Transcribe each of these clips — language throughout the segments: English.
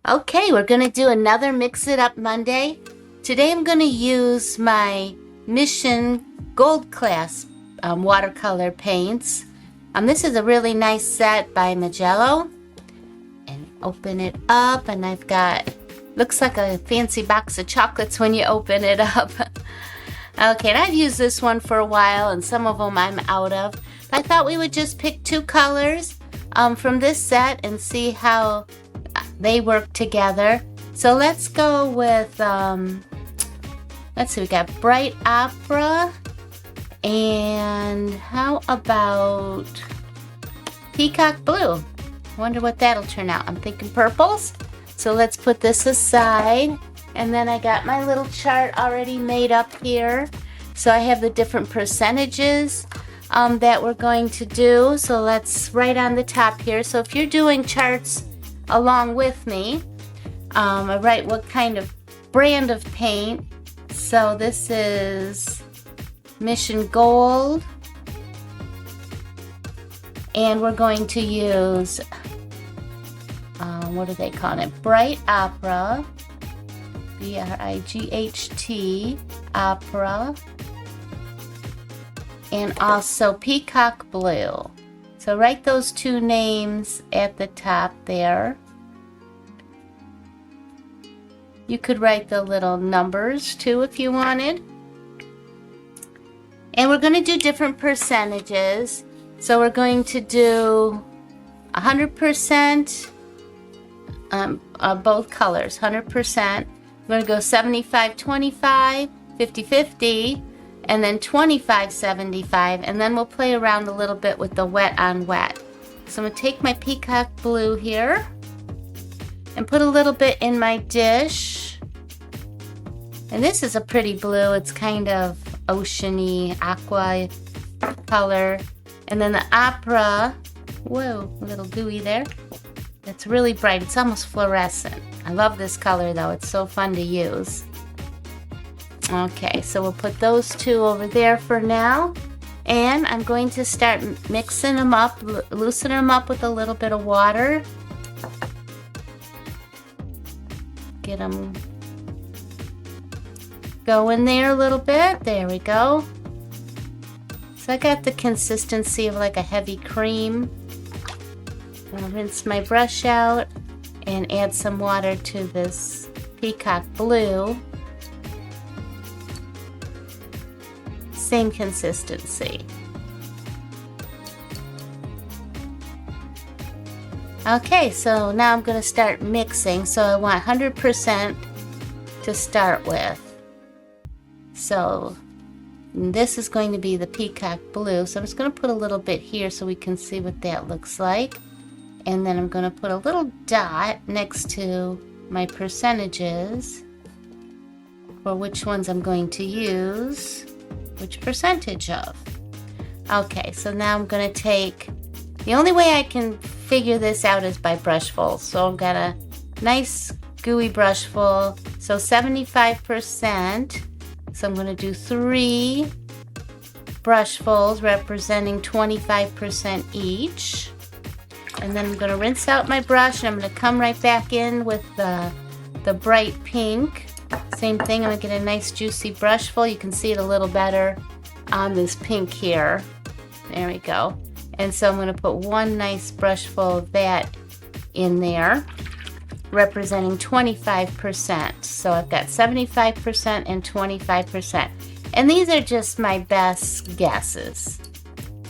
Okay, we're going to do another Mix It Up Monday. Today I'm going to use my Mission Gold Class watercolor paints. This is a really nice set by Mijello. And open it up, and I've got, looks like a fancy box of chocolates when you open it up. Okay, and I've used this one for a while, and some of them I'm out of. But I thought we would just pick two colors from this set and see how they work together. So let's go with, let's see, we got Bright Opera, and how about Peacock Blue? Wonder what that'll turn out. I'm thinking purples. So let's put this aside. And then I got my little chart already made up here. So I have the different percentages that we're going to do. So let's write on the top here. So if you're doing charts along with me, I write what kind of brand of paint. So this is Mission Gold. And we're going to use, what do they call it? Bright Opera. B-R-I-G-H-T, Opera, and also Peacock Blue. So write those two names at the top there. You could write the little numbers too if you wanted. And we're going to do different percentages. So we're going to do 100% both colors, 100%. We're going to go 75-25, 50-50, and then 25-75, and then we'll play around a little bit with the wet on wet. So I'm going to take my Peacock Blue here and put a little bit in my dish. And this is a pretty blue. It's kind of oceany, aqua color. And then the Opera, whoa, a little gooey there. It's really bright. It's almost fluorescent. I love this color though. It's so fun to use. Okay, so we'll put those two over there for now. And I'm going to start mixing them up, loosening them up with a little bit of water. Get them going there a little bit. There we go. So I got the consistency of like a heavy cream. I'll rinse my brush out and add some water to this Peacock Blue. Same consistency. Okay, so now I'm going to start mixing. So I want 100% to start with. So this is going to be the Peacock Blue. So I'm just going to put a little bit here so we can see what that looks like. And then I'm going to put a little dot next to my percentages for which ones I'm going to use which percentage of. Okay, so now I'm going to take, the only way I can figure this out is by brushfuls. So I've got a nice gooey brushful, so 75%. So I'm going to do 3 brushfuls representing 25% each. And then I'm going to rinse out my brush, and I'm going to come right back in with the bright pink. Same thing, I'm going to get a nice juicy brushful. You can see it a little better on this pink here. There we go. And so I'm going to put one nice brushful of that in there, representing 25%. So I've got 75% and 25%. And these are just my best guesses.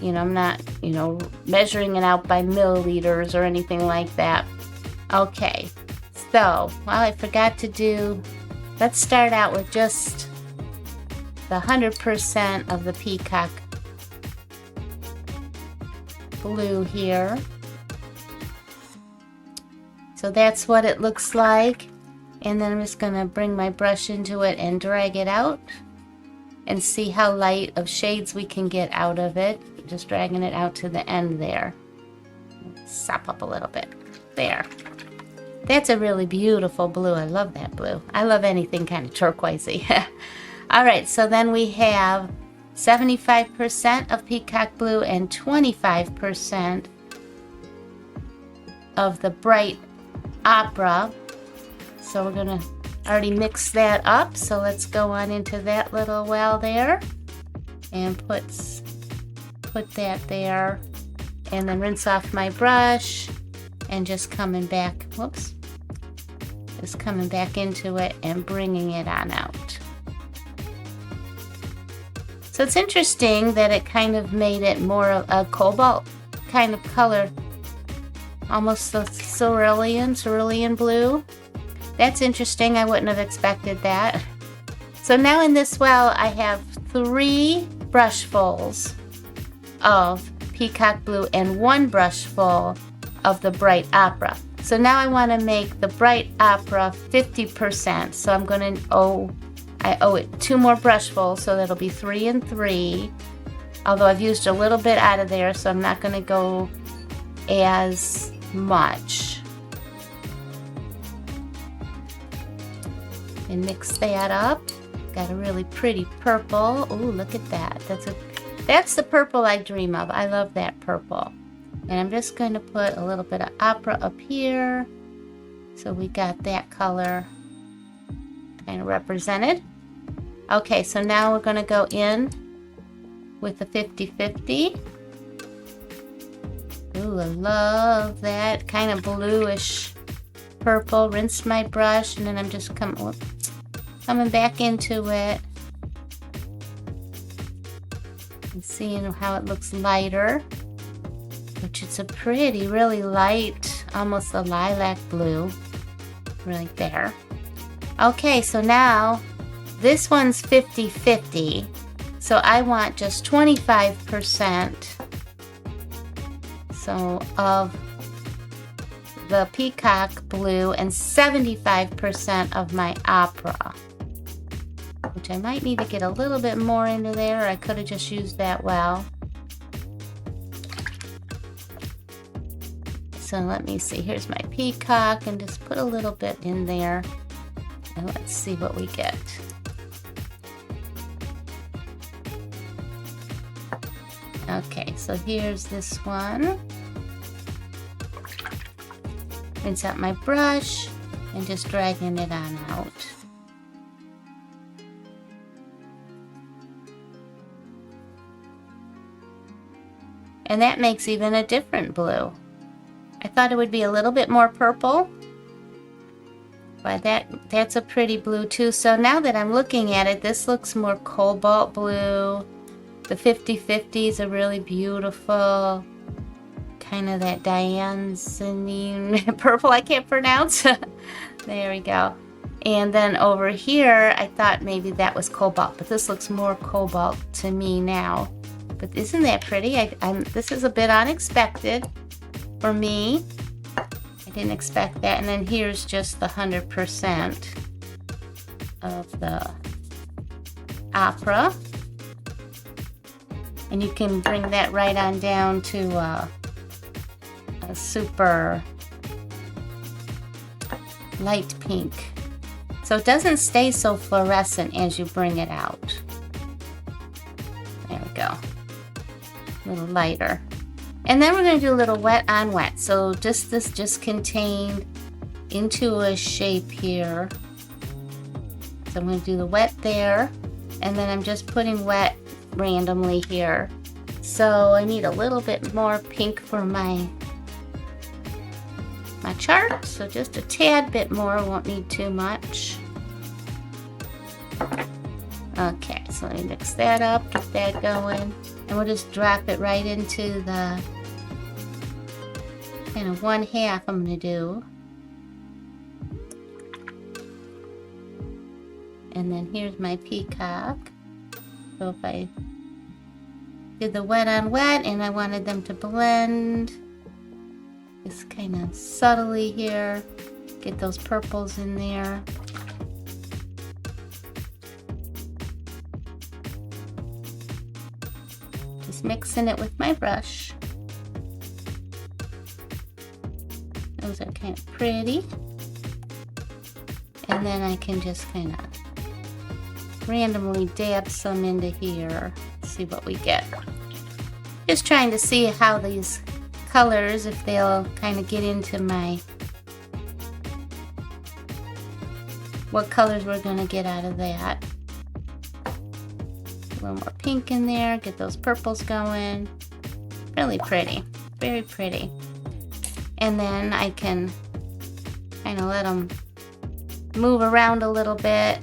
You know, I'm not, measuring it out by milliliters or anything like that. Okay, so, well, I forgot to do, let's start out with just the 100% of the Peacock Blue here. So that's what it looks like. And then I'm just going to bring my brush into it and drag it out and see how light of shades we can get out of it. Just dragging it out to the end there. Sop up a little bit. There. That's a really beautiful blue. I love that blue. I love anything kind of turquoisey. Alright, so then we have 75% of Peacock Blue and 25% of the Bright Opera. So we're gonna already mix that up. So let's go on into that little well there and put that there, and then rinse off my brush and just coming back, whoops, just coming back into it and bringing it on out. So it's interesting that it kind of made it more of a cobalt kind of color, almost the cerulean blue. That's interesting. I wouldn't have expected that. So now in this well, I have 3 brushfuls of Peacock Blue and 1 brushful of the Bright Opera. So now I want to make the Bright Opera 50%. So I'm going to I owe it 2 more brushfuls, so that'll be 3 and 3. Although I've used a little bit out of there, so I'm not going to go as much. And mix that up. Got a really pretty purple. Oh, look at that. That's the purple I dream of. I love that purple. And I'm just going to put a little bit of opera up here. So we got that color kind of represented. Okay, so now we're going to go in with the 50-50. Ooh, I love that kind of bluish purple. Rinse my brush, and then I'm just coming back into it and seeing how it looks lighter, which it's a pretty, really light, almost a lilac blue right there. Okay, so now this one's 50-50, so I want just 25% of the Peacock Blue and 75% of my Opera, which I might need to get a little bit more into there. I could have just used that well. So let me see, here's my Peacock, and just put a little bit in there, and let's see what we get. Okay, so here's this one. Rinse out my brush and just dragging it on out. And that makes even a different blue. I thought it would be a little bit more purple, but that's a pretty blue too. So now that I'm looking at it, this looks more cobalt blue. The 50-50 is a really beautiful, kind of that Dianzanine purple I can't pronounce. There we go. And then over here, I thought maybe that was cobalt, but this looks more cobalt to me now. But isn't that pretty? This is a bit unexpected for me. I didn't expect that. And then here's just the 100% of the Opera. And you can bring that right on down to a super light pink. So it doesn't stay so fluorescent as you bring it out. There we go. A little lighter. And then we're going to do a little wet on wet. So this just contained into a shape here. So I'm going to do the wet there. And then I'm just putting wet randomly here. So I need a little bit more pink for my chart. So just a tad bit more, won't need too much. Okay, so let me mix that up, get that going. And we'll just drop it right into the kind of 1/2 I'm going to do. And then here's my peacock. So if I did the wet on wet and I wanted them to blend, just kind of subtly here, get those purples in there. Just mixing it with my brush. Those are kind of pretty. And then I can just kind of randomly dab some into here, see what we get. Just trying to see how these colors, if they'll kind of get into my what colors we're going to get out of that. A little more pink in there, get those purples going. Really pretty, very pretty. And then I can kind of let them move around a little bit.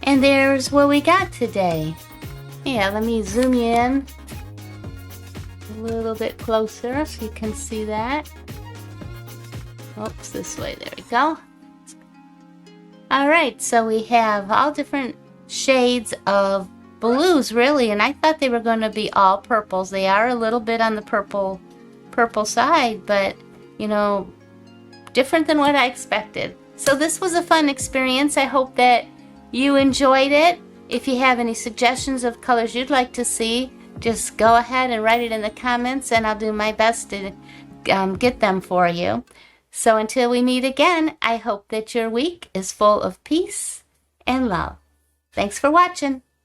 And there's what we got today. Yeah, let me zoom you in a little bit closer so you can see that. Oops, this way, there we go. Alright, so we have all different shades of blues, really, and I thought they were going to be all purples. They are a little bit on the purple side, but, you know, different than what I expected. So this was a fun experience. I hope that you enjoyed it. If you have any suggestions of colors you'd like to see, just go ahead and write it in the comments, and I'll do my best to get them for you. So until we meet again, I hope that your week is full of peace and love. Thanks for watching.